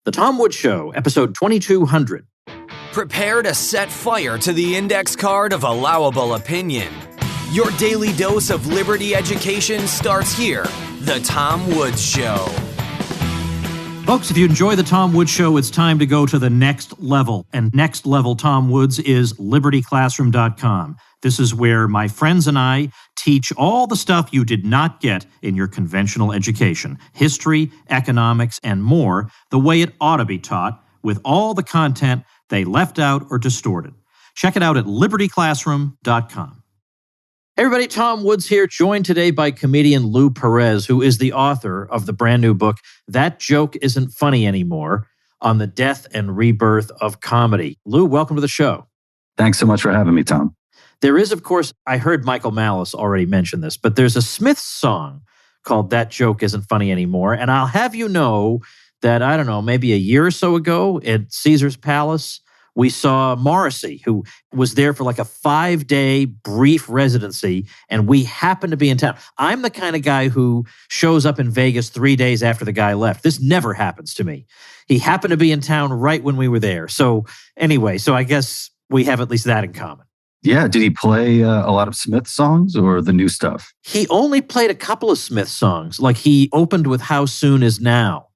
The Tom Woods Show, episode 2200. Prepare to set fire to the index card of allowable opinion. Your daily dose of liberty education starts here. The Tom Woods Show. Folks, if you enjoy The Tom Woods Show, it's time to go to the next level. And next level Tom Woods is libertyclassroom.com. This is where my friends and I teach all the stuff you did not get in your conventional education. History, economics, and more, the way it ought to be taught, with all the content they left out or distorted. Check it out at libertyclassroom.com. Hey everybody, Tom Woods here, joined today by comedian Lou Perez, who is the author of the brand new book, That Joke Isn't Funny Anymore, on the death and rebirth of comedy. Lou, welcome to the show. Thanks so much for having me, Tom. There is, of course, I heard Michael Malice already mention this, but there's a Smiths song called That Joke Isn't Funny Anymore. And I'll have you know that, I don't know, maybe a year or so ago at Caesar's Palace, we saw Morrissey, who was there for like a 5-day brief residency, and we happened to be in town. I'm the kind of guy who shows up in Vegas 3 days after the guy left. This never happens to me. He happened to be in town right when we were there. So anyway, I guess we have at least that in common. Yeah. Did he play a lot of Smith songs or the new stuff? He only played a couple of Smith songs. Like he opened with How Soon Is Now,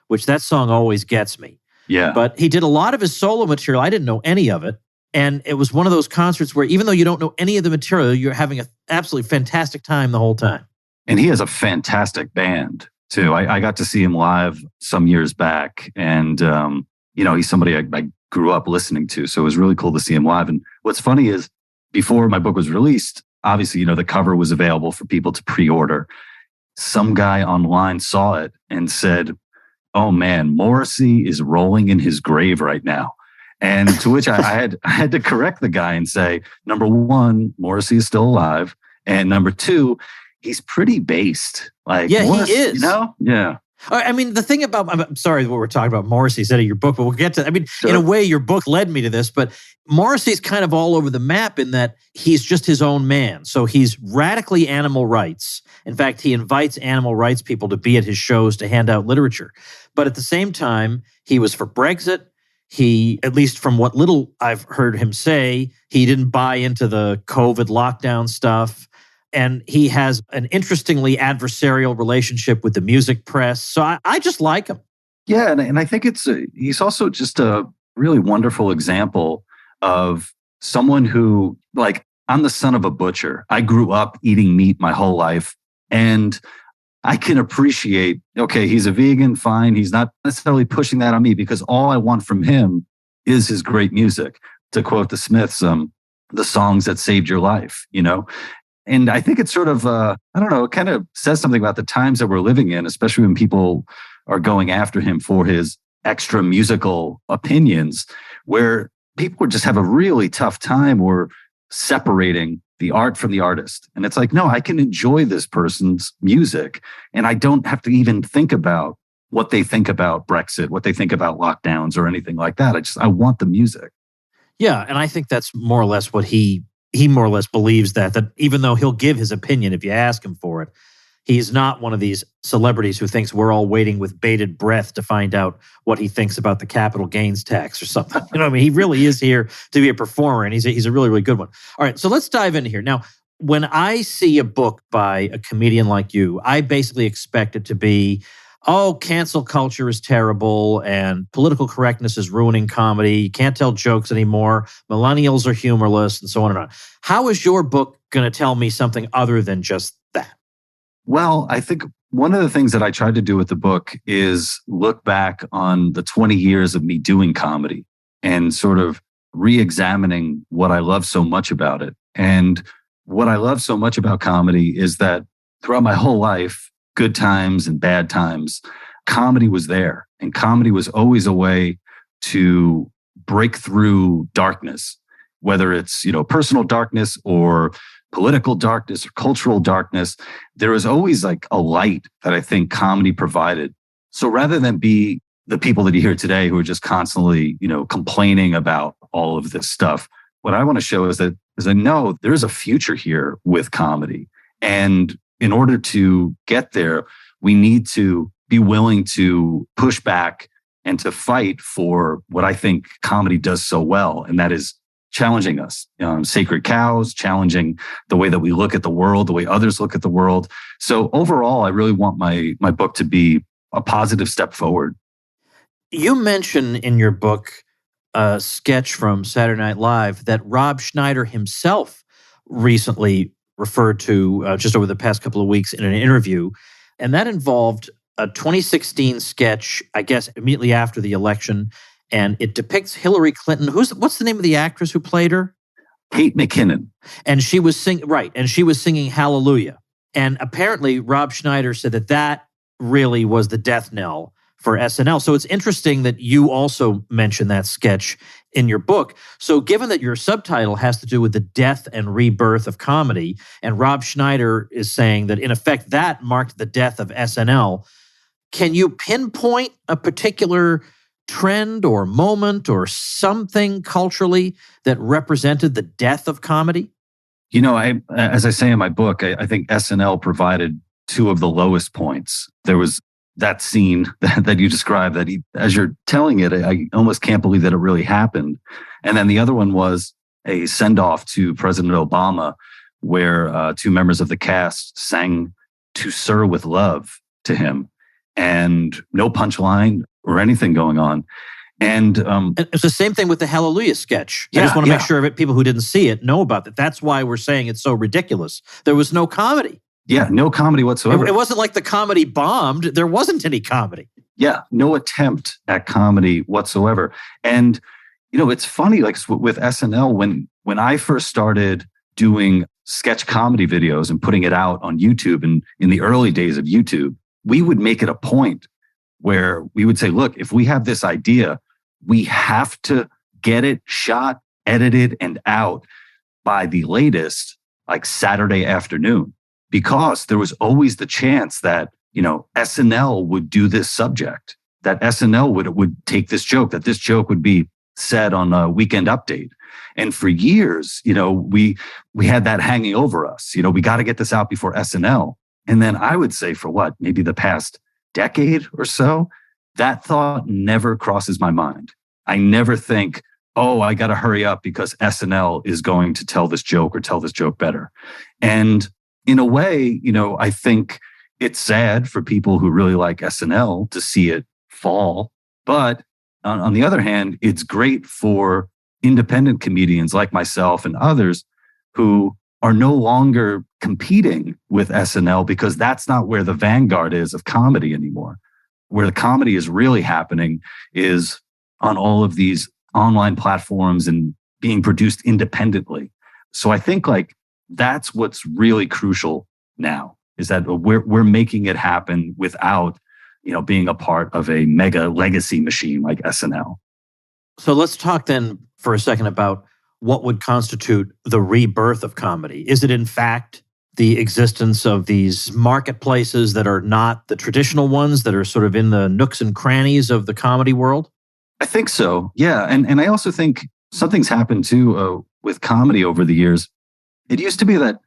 which that song always gets me. Yeah. But he did a lot of his solo material. I didn't know any of it. And it was one of those concerts where even though you don't know any of the material, you're having an absolutely fantastic time the whole time. And he has a fantastic band too. I got to see him live some years back. And, he's somebody I grew up listening to. So it was really cool to see him live. And what's funny is, before my book was released, obviously, the cover was available for people to pre-order. Some guy online saw it and said, "Oh man, Morrissey is rolling in his grave right now." And to which I had to correct the guy and say, number one, Morrissey is still alive. And number two, he's pretty based. Like, yeah, Morrissey, he is. Yeah. I mean, the thing about, I'm sorry what we're talking about Morrissey said of your book, but we'll get to, Sure. In a way, your book led me to this, but Morrissey's kind of all over the map in that he's just his own man. So he's radically animal rights. In fact, he invites animal rights people to be at his shows to hand out literature. But at the same time, he was for Brexit. He, at least from what little I've heard him say, he didn't buy into the COVID lockdown stuff. And he has an interestingly adversarial relationship with the music press. So I just like him. Yeah, and I think he's also just a really wonderful example of someone who, like, I'm the son of a butcher. I grew up eating meat my whole life. And I can appreciate, okay, he's a vegan, fine. He's not necessarily pushing that on me because all I want from him is his great music. To quote the Smiths, the songs that saved your life, And I think it's sort of, it kind of says something about the times that we're living in, especially when people are going after him for his extra musical opinions, where people would just have a really tough time or separating the art from the artist. And it's like, no, I can enjoy this person's music and I don't have to even think about what they think about Brexit, what they think about lockdowns or anything like that. I want the music. Yeah, and I think that's more or less what he more or less believes that even though he'll give his opinion if you ask him for it, he's not one of these celebrities who thinks we're all waiting with bated breath to find out what he thinks about the capital gains tax or something. He really is here to be a performer, and he's a really, really good one. All right, so let's dive in here. Now, when I see a book by a comedian like you, I basically expect it to be, cancel culture is terrible and political correctness is ruining comedy. You can't tell jokes anymore. Millennials are humorless and so on and on. How is your book going to tell me something other than just that? Well, I think one of the things that I tried to do with the book is look back on the 20 years of me doing comedy and sort of re-examining what I love so much about it. And what I love so much about comedy is that throughout my whole life, good times and bad times, comedy was there. And comedy was always a way to break through darkness, whether it's, personal darkness or political darkness or cultural darkness. There was always like a light that I think comedy provided. So rather than be the people that you hear today who are just constantly, complaining about all of this stuff, what I want to show is that no, there is a future here with comedy. And in order to get there, we need to be willing to push back and to fight for what I think comedy does so well, and that is challenging us, sacred cows, challenging the way that we look at the world, the way others look at the world. So overall, I really want my book to be a positive step forward. You mention in your book a sketch from Saturday Night Live that Rob Schneider himself recently referred to just over the past couple of weeks in an interview. And that involved a 2016 sketch, I guess, immediately after the election. And it depicts Hillary Clinton. What's the name of the actress who played her? Kate McKinnon. And she was singing Hallelujah. And apparently Rob Schneider said that really was the death knell for SNL. So it's interesting that you also mention that sketch in your book. So given that your subtitle has to do with the death and rebirth of comedy, and Rob Schneider is saying that in effect that marked the death of SNL, can you pinpoint a particular trend or moment or something culturally that represented the death of comedy? As I say in my book, I think SNL provided two of the lowest points. There was that scene that you described that as you're telling it, I almost can't believe that it really happened. And then the other one was a send-off to President Obama where two members of the cast sang "To Sir with Love" to him, and no punchline or anything going on. And it's the same thing with the Hallelujah sketch. Yeah, I just want to make sure that people who didn't see it know about that. That's why we're saying it's so ridiculous. There was no comedy. Yeah, no comedy whatsoever. It wasn't like the comedy bombed. There wasn't any comedy. Yeah, no attempt at comedy whatsoever. And, it's funny, like with SNL, when I first started doing sketch comedy videos and putting it out on YouTube, and in the early days of YouTube, we would make it a point where we would say, look, if we have this idea, we have to get it shot, edited, and out by the latest, like Saturday afternoon, because there was always the chance that, SNL would do this subject, that SNL would take this joke, that this joke would be said on a Weekend Update. And for years, we had that hanging over us. We got to get this out before SNL. And then I would say for maybe the past decade or so, that thought never crosses my mind. I never think, oh, I got to hurry up because SNL is going to tell this joke or tell this joke better. And in a way, I think it's sad for people who really like SNL to see it fall. But on the other hand, it's great for independent comedians like myself and others who are no longer competing with SNL, because that's not where the vanguard is of comedy anymore. Where the comedy is really happening is on all of these online platforms and being produced independently. So I think that's what's really crucial now, is that we're making it happen without, being a part of a mega legacy machine like SNL. So let's talk then for a second about what would constitute the rebirth of comedy. Is it in fact the existence of these marketplaces that are not the traditional ones, that are sort of in the nooks and crannies of the comedy world? I think so. Yeah. And I also think something's happened too with comedy over the years. It used to be that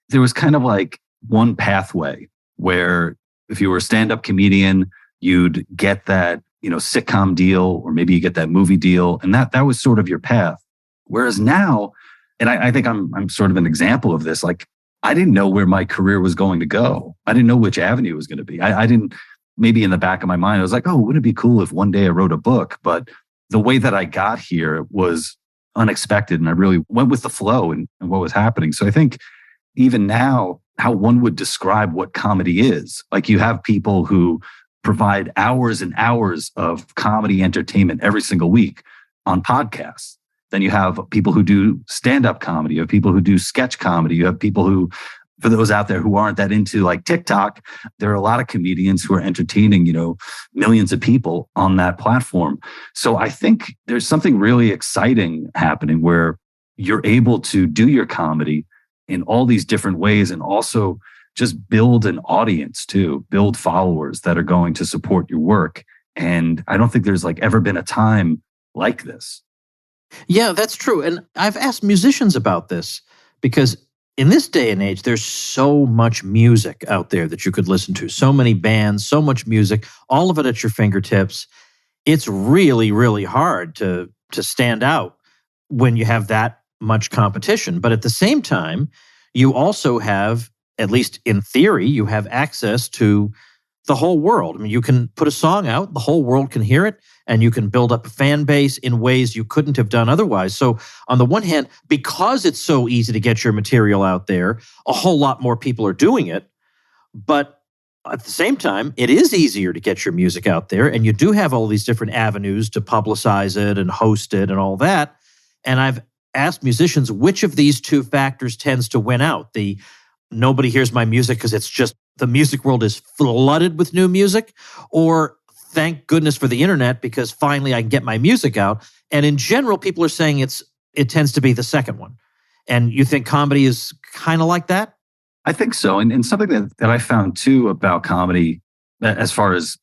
there was kind of like one pathway where if you were a stand-up comedian, you'd get that, sitcom deal, or maybe you get that movie deal. And that was sort of your path. Whereas now, and I think I'm sort of an example of this, I didn't know where my career was going to go. I didn't know which avenue it was going to be. I didn't, maybe in the back of my mind, I was like, oh, wouldn't it be cool if one day I wrote a book? But the way that I got here was unexpected. And I really went with the flow and what was happening. So I think even now, how one would describe what comedy is, you have people who provide hours and hours of comedy entertainment every single week on podcasts. Then you have people who do stand-up comedy. You have people who do sketch comedy. You have people who, for those out there who aren't that into TikTok, there are a lot of comedians who are entertaining, millions of people on that platform. So I think there's something really exciting happening where you're able to do your comedy in all these different ways, and also just build an audience too, build followers that are going to support your work. And I don't think there's ever been a time like this. Yeah, that's true. And I've asked musicians about this because in this day and age, there's so much music out there that you could listen to, so many bands, so much music, all of it at your fingertips. it's really, really hard to stand out when you have that much competition. But at the same time, you also have, at least in theory, you have access to the whole world. I mean, you can put a song out, the whole world can hear it, and you can build up a fan base in ways you couldn't have done otherwise. So on the one hand, because it's so easy to get your material out there, a whole lot more people are doing it. But at the same time, it is easier to get your music out there, and you do have all these different avenues to publicize it and host it and all that. And I've asked musicians which of these two factors tends to win out. The nobody hears my music because it's just the music world is flooded with new music, or thank goodness for the internet because finally I can get my music out. And in general, people are saying it tends to be the second one. And you think comedy is kind of like that? I think so. And something that I found too about comedy, as far as,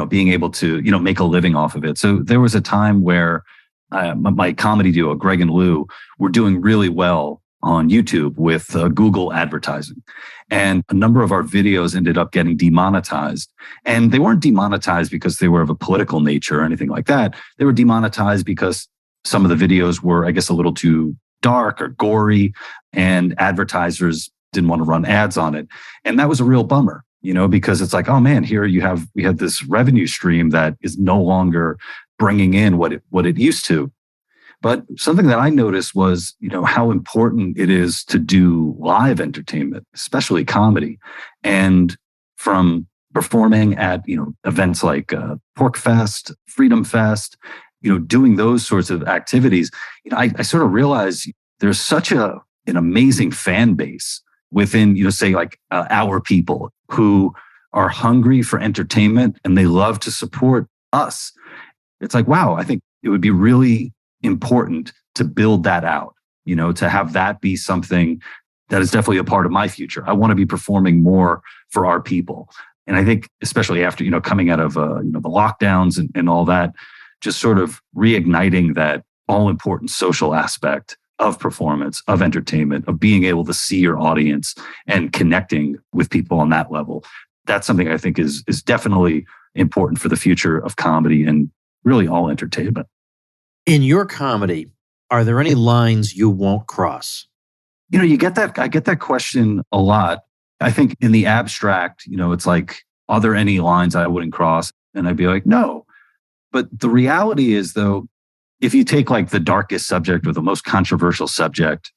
being able to, make a living off of it. So there was a time where my comedy duo, Greg and Lou, were doing really well on YouTube with Google advertising. And a number of our videos ended up getting demonetized. And they weren't demonetized because they were of a political nature or anything like that. They were demonetized because some of the videos were, I guess, a little too dark or gory, and advertisers didn't want to run ads on it. And that was a real bummer, because it's like, oh man, here we had this revenue stream that is no longer bringing in what it used to. But something that I noticed was, how important it is to do live entertainment, especially comedy. And from performing at, events like Pork Fest, Freedom Fest, doing those sorts of activities, I sort of realized there's such an amazing fan base within, say like our people who are hungry for entertainment and they love to support us. It's like, wow, I think it would be really important to build that out, to have that be something that is definitely a part of my future. I want to be performing more for our people. And I think especially after, coming out of, the lockdowns and all that, just sort of reigniting that all important social aspect of performance, of entertainment, of being able to see your audience and connecting with people on that level. That's something I think is definitely important for the future of comedy and really all entertainment. In your comedy, are there any lines you won't cross? You get that. I get that question a lot. I think in the abstract, it's like, are there any lines I wouldn't cross? And I'd be like, no. But the reality is, though, if you take like the darkest subject or the most controversial subject,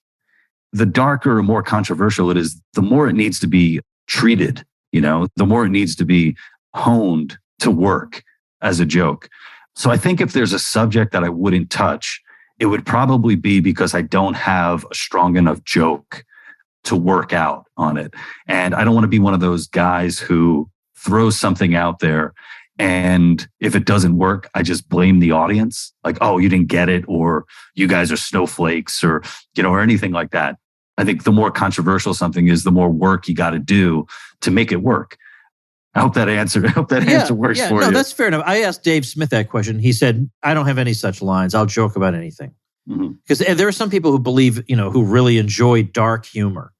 the darker or more controversial it is, the more it needs to be treated, the more it needs to be honed to work as a joke. So I think if there's a subject that I wouldn't touch, it would probably be because I don't have a strong enough joke to work out on it. And I don't want to be one of those guys who throws something out there, and if it doesn't work, I just blame the audience. Like, oh, you didn't get it, or you guys are snowflakes, or, or anything like that. I think the more controversial something is, the more work you got to do to make it work. I hope that answer works for you. No, that's fair enough. I asked Dave Smith that question. He said, I don't have any such lines. I'll joke about anything. Because there are some people who believe, who really enjoy dark humor.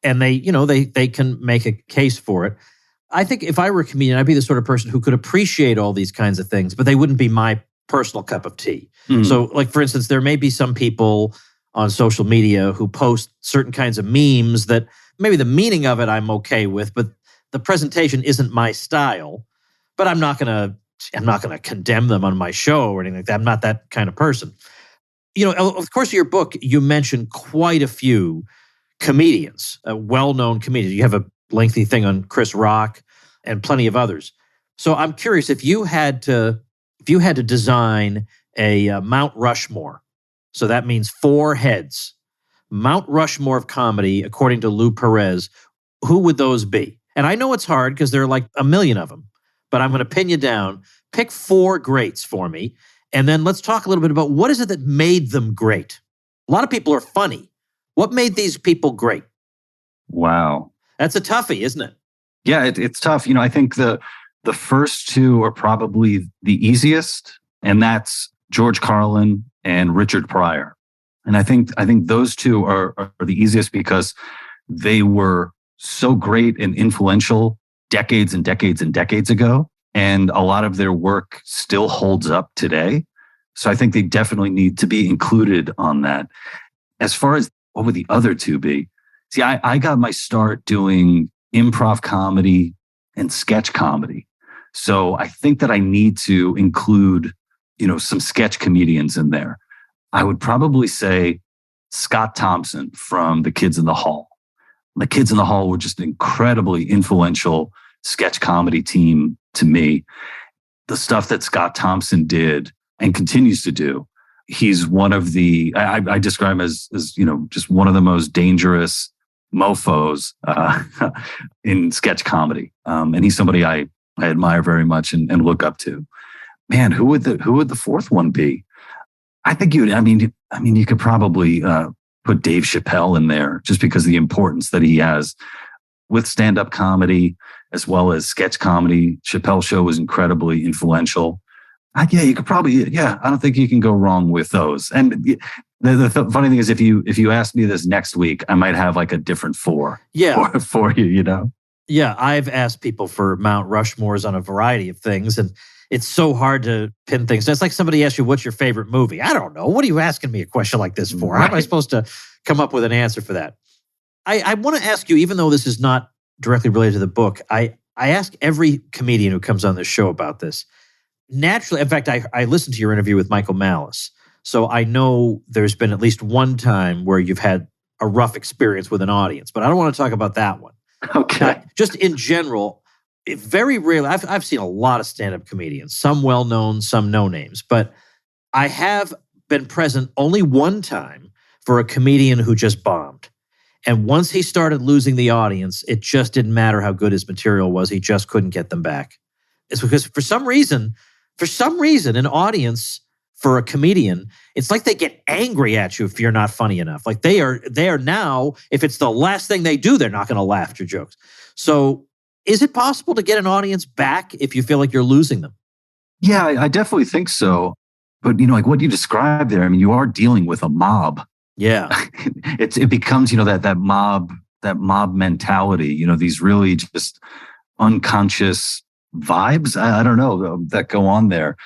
And they can make a case for it. I think if I were a comedian, I'd be the sort of person who could appreciate all these kinds of things, but they wouldn't be my personal cup of tea. So, like, for instance, there may be some people on social media who post certain kinds of memes that maybe the meaning of it I'm okay with, but the presentation isn't my style. But I'm not gonna condemn them on my show or anything like that. I'm not that kind of person. Of course, in your book, you mention quite a few comedians, well-known comedians. You have a lengthy thing on Chris Rock and plenty of others. So I'm curious, if you had to design a Mount Rushmore, so that means 4 heads, Mount Rushmore of comedy, according to Lou Perez, who would those be? And I know it's hard because there are like a million of them, but I'm going to pin you down. Pick 4 greats for me, and then let's talk a little bit about what is it that made them great. A lot of people are funny. What made these people great? Wow. That's a toughie, isn't it? Yeah, it's tough. I think the first 2 are probably the easiest, and that's George Carlin and Richard Pryor. And I think those 2 are the easiest because they were so great and influential decades and decades and decades ago. And a lot of their work still holds up today. So I think they definitely need to be included on that. As far as what would the other two be? See, I got my start doing improv comedy and sketch comedy. So I think that I need to include, some sketch comedians in there. I would probably say Scott Thompson from The Kids in the Hall. The Kids in the Hall were just an incredibly influential sketch comedy team to me. The stuff that Scott Thompson did and continues to do, he's one of the, I describe him as just one of the most dangerous mofos in sketch comedy. And he's somebody I admire very much and look up to. Man, who would the fourth one be? I think you could probably put Dave Chappelle in there just because of the importance that he has with stand-up comedy as well as sketch comedy. Chappelle's show was incredibly influential. You could probably, I don't think you can go wrong with those. And the funny thing is, if you ask me this next week, I might have like a different four for you, Yeah, I've asked people for Mount Rushmores on a variety of things, and it's so hard to pin things. It's like somebody asks you, what's your favorite movie? I don't know. What are you asking me a question like this for? Right. How am I supposed to come up with an answer for that? I want to ask you, even though this is not directly related to the book, I ask every comedian who comes on this show about this. Naturally, in fact, I listened to your interview with Michael Malice, so I know there's been at least one time where you've had a rough experience with an audience, but I don't want to talk about that one. Okay. Just in general, very rarely, I've seen a lot of stand-up comedians, some well-known, some no-names, but I have been present only one time for a comedian who just bombed. And once he started losing the audience, it just didn't matter how good his material was. He just couldn't get them back. It's because for some reason, an audience for a comedian, it's like they get angry at you if you're not funny enough. Like they are now, if it's the last thing they do, they're not going to laugh at your jokes. So is it possible to get an audience back if you feel like you're losing them? Yeah, I definitely think so. But, like what you described there, you are dealing with a mob. Yeah. It becomes, that mob mentality, these really just unconscious vibes, I don't know, that go on there.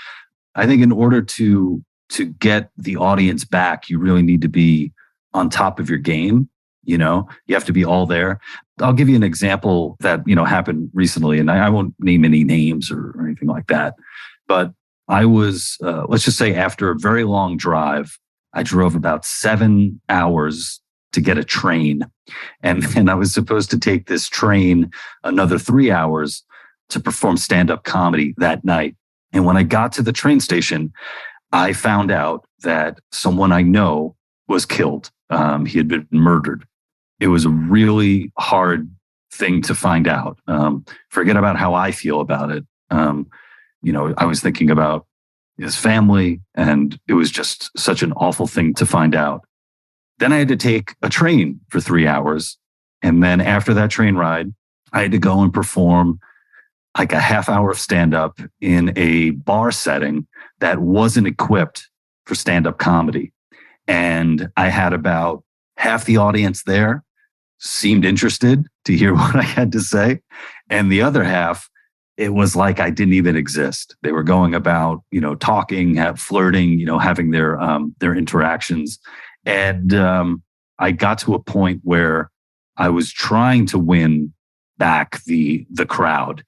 I think in order to get the audience back, you really need to be on top of your game. You have to be all there. I'll give you an example that, happened recently, and I won't name any names or anything like that. But I was, let's just say after a very long drive, I drove about 7 hours to get a train. And I was supposed to take this train another 3 hours to perform stand-up comedy that night. And when I got to the train station, I found out that someone I know was killed. He had been murdered. It was a really hard thing to find out. Forget about how I feel about it. I was thinking about his family, and it was just such an awful thing to find out. Then I had to take a train for 3 hours. And then after that train ride, I had to go and perform like a half hour of stand-up in a bar setting that wasn't equipped for stand-up comedy. And I had about half the audience there seemed interested to hear what I had to say. And the other half, it was like I didn't even exist. They were going about, talking, flirting, having their interactions. And I got to a point where I was trying to win back the crowd,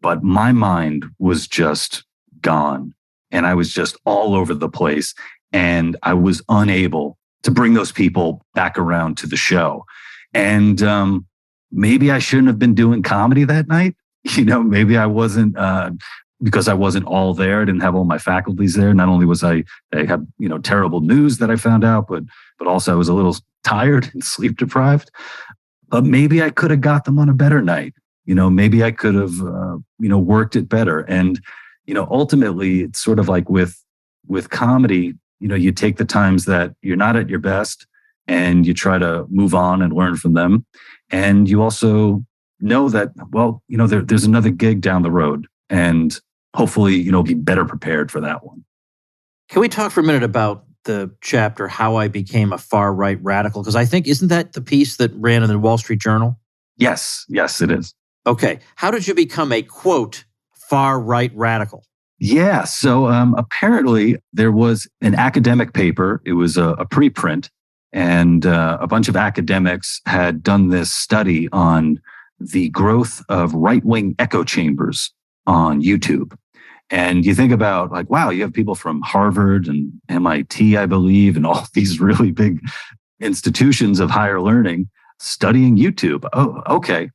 but my mind was just gone. And I was just all over the place. And I was unable to bring those people back around to the show. And maybe I shouldn't have been doing comedy that night. Maybe I wasn't, because I wasn't all there. I didn't have all my faculties there. Not only was I had, terrible news that I found out, but also I was a little tired and sleep deprived. But maybe I could have got them on a better night. Maybe I could have, worked it better. And, ultimately it's sort of like with comedy, you take the times that you're not at your best and you try to move on and learn from them. And you also know that, there's another gig down the road, and hopefully, be better prepared for that one. Can we talk for a minute about the chapter, How I Became a Far-Right Radical? Because I think, isn't that the piece that ran in the Wall Street Journal? Yes, it is. Okay. How did you become a, quote, far-right radical? Yeah. So apparently there was an academic paper. It was a preprint, and a bunch of academics had done this study on the growth of right-wing echo chambers on YouTube. And you think about like, wow, you have people from Harvard and MIT, I believe, and all these really big institutions of higher learning studying YouTube. Oh, okay.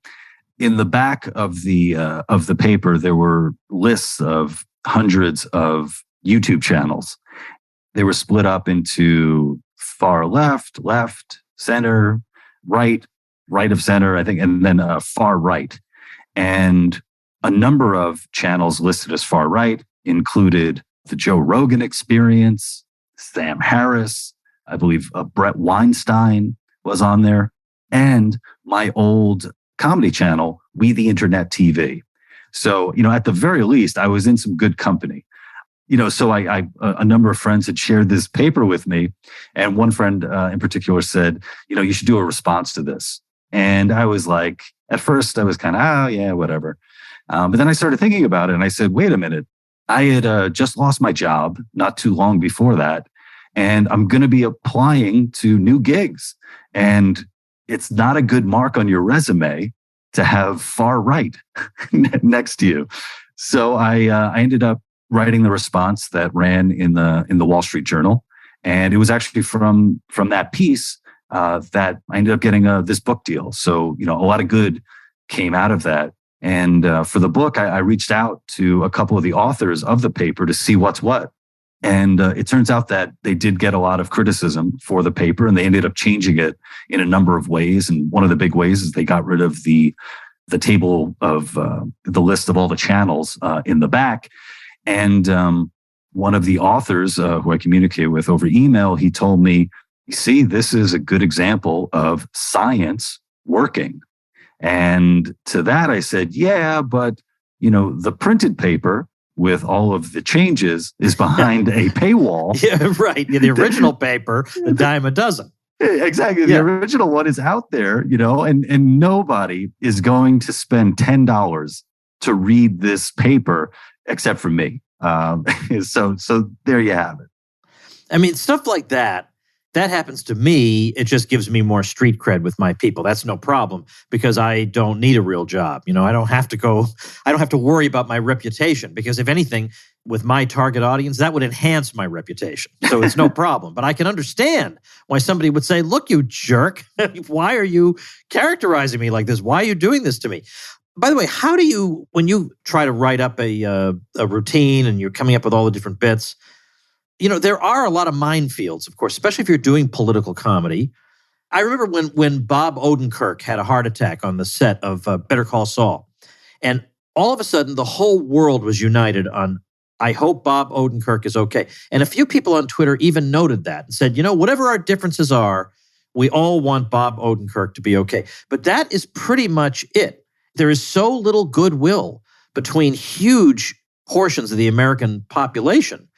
In the back of the paper, there were lists of hundreds of YouTube channels. They were split up into far left, left, center, right, right of center, I think, and then far right. And a number of channels listed as far right included the Joe Rogan Experience, Sam Harris, I believe Brett Weinstein was on there, and my old comedy channel, We the Internet TV. So, at the very least, I was in some good company. So a number of friends had shared this paper with me, and one friend in particular said, you should do a response to this. And I was like, at first I was kind of, oh yeah, whatever. But then I started thinking about it, and I said, wait a minute, I had just lost my job not too long before that, and I'm going to be applying to new gigs. And it's not a good mark on your resume to have far right next to you. So I ended up writing the response that ran in the Wall Street Journal, and it was actually from that piece that I ended up getting this book deal. So a lot of good came out of that. And for the book, I reached out to a couple of the authors of the paper to see what's what. And it turns out that they did get a lot of criticism for the paper, and they ended up changing it in a number of ways. And one of the big ways is they got rid of the table of the list of all the channels in the back. And one of the authors who I communicate with over email, he told me, you see, this is a good example of science working. And to that, I said, yeah, but, the printed paper with all of the changes is behind a paywall. Yeah, right. The original paper, a dime a dozen. Exactly. The original one is out there, and nobody is going to spend $10 to read this paper except for me. So there you have it. I mean, stuff like that happens to me. It just gives me more street cred with my people. That's no problem because I don't need a real job. I don't have to worry about my reputation because if anything, with my target audience, that would enhance my reputation. So it's no problem. But I can understand why somebody would say, look, you jerk, why are you characterizing me like this? Why are you doing this to me? By the way, how do you, when you try to write up a routine and you're coming up with all the different bits, there are a lot of minefields, of course, especially if you're doing political comedy. I remember when Bob Odenkirk had a heart attack on the set of Better Call Saul. And all of a sudden, the whole world was united on, I hope Bob Odenkirk is okay. And a few people on Twitter even noted that and said, whatever our differences are, we all want Bob Odenkirk to be okay. But that is pretty much it. There is so little goodwill between huge portions of the American population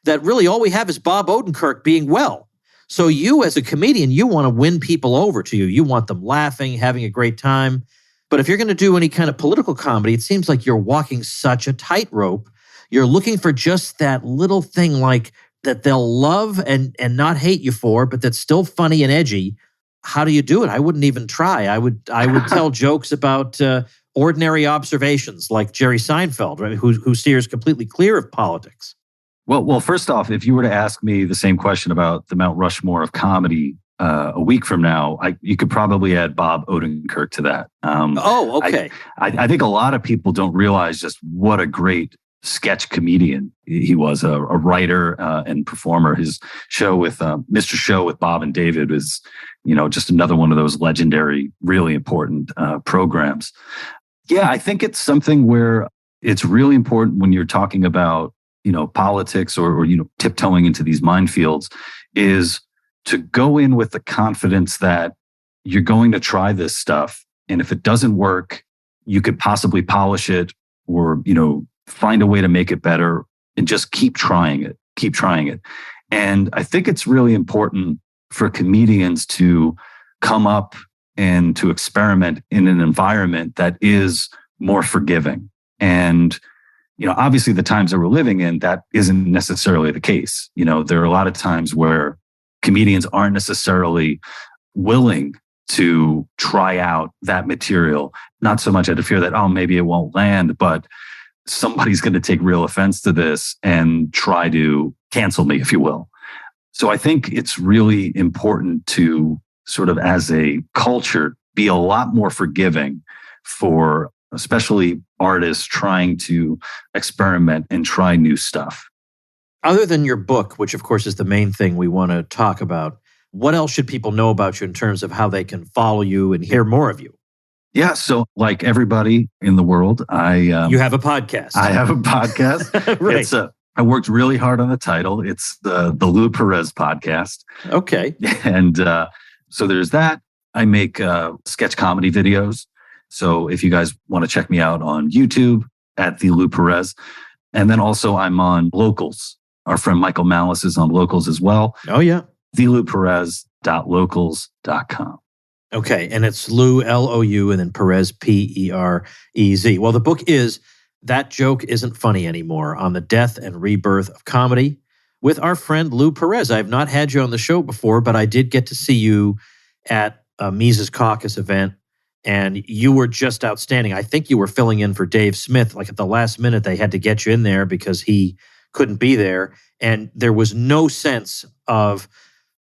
that really all we have is Bob Odenkirk being well. So you as a comedian, you want to win people over to you. You want them laughing, having a great time. But if you're going to do any kind of political comedy, it seems like you're walking such a tightrope. You're looking for just that little thing like that they'll love and not hate you for, but that's still funny and edgy. How do you do it? I wouldn't even try. I would tell jokes about ordinary observations like Jerry Seinfeld, right, who steers completely clear of politics. Well, first off, if you were to ask me the same question about the Mount Rushmore of comedy a week from now, you could probably add Bob Odenkirk to that. Okay. I think a lot of people don't realize just what a great sketch comedian he was, a writer and performer. His show with Mr. Show with Bob and David is, just another one of those legendary, really important programs. Yeah, I think it's something where it's really important when you're talking about politics or tiptoeing into these minefields is to go in with the confidence that you're going to try this stuff. And if it doesn't work, you could possibly polish it or, find a way to make it better and just keep trying it. And I think it's really important for comedians to come up and to experiment in an environment that is more forgiving. And obviously the times that we're living in, that isn't necessarily the case. There are a lot of times where comedians aren't necessarily willing to try out that material, not so much out of fear that, maybe it won't land, but somebody's going to take real offense to this and try to cancel me, if you will. So I think it's really important to sort of, as a culture, be a lot more forgiving for especially artists trying to experiment and try new stuff. Other than your book, which of course is the main thing we want to talk about, what else should people know about you in terms of how they can follow you and hear more of you? Yeah, so like everybody in the world, you have a podcast. I have a podcast. Right. I worked really hard on the title. It's the Lou Perez podcast. Okay. And so there's that. I make sketch comedy videos. So if you guys want to check me out on YouTube at the Lou Perez. And then also I'm on Locals. Our friend Michael Malice is on Locals as well. Oh, yeah. thelouperez.locals.com. Okay. And it's Lou, L-O-U, and then Perez, P-E-R-E-Z. Well, the book is That Joke Isn't Funny Anymore, on the death and rebirth of comedy, with our friend Lou Perez. I have not had you on the show before, but I did get to see you at a Mises Caucus event, and you were just outstanding. I think you were filling in for Dave Smith. Like at the last minute, they had to get you in there because he couldn't be there. And there was no sense of,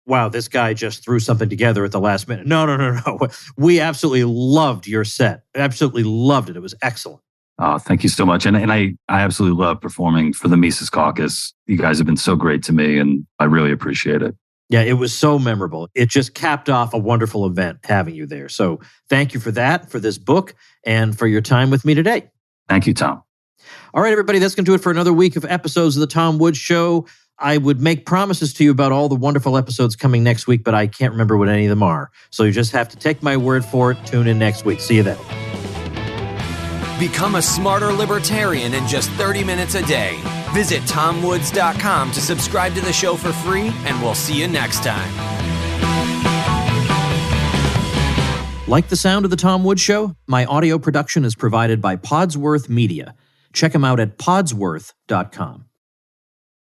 wow, this guy just threw something together at the last minute. No. We absolutely loved your set. Absolutely loved it. It was excellent. Thank you so much. And I absolutely love performing for the Mises Caucus. You guys have been so great to me, and I really appreciate it. Yeah, it was so memorable. It just capped off a wonderful event having you there. So thank you for that, for this book, and for your time with me today. Thank you, Tom. All right, everybody, that's going to do it for another week of episodes of The Tom Woods Show. I would make promises to you about all the wonderful episodes coming next week, but I can't remember what any of them are. So you just have to take my word for it. Tune in next week. See you then. Become a smarter libertarian in just 30 minutes a day. Visit TomWoods.com to subscribe to the show for free, and we'll see you next time. Like the sound of The Tom Woods Show? My audio production is provided by Podsworth Media. Check them out at podsworth.com.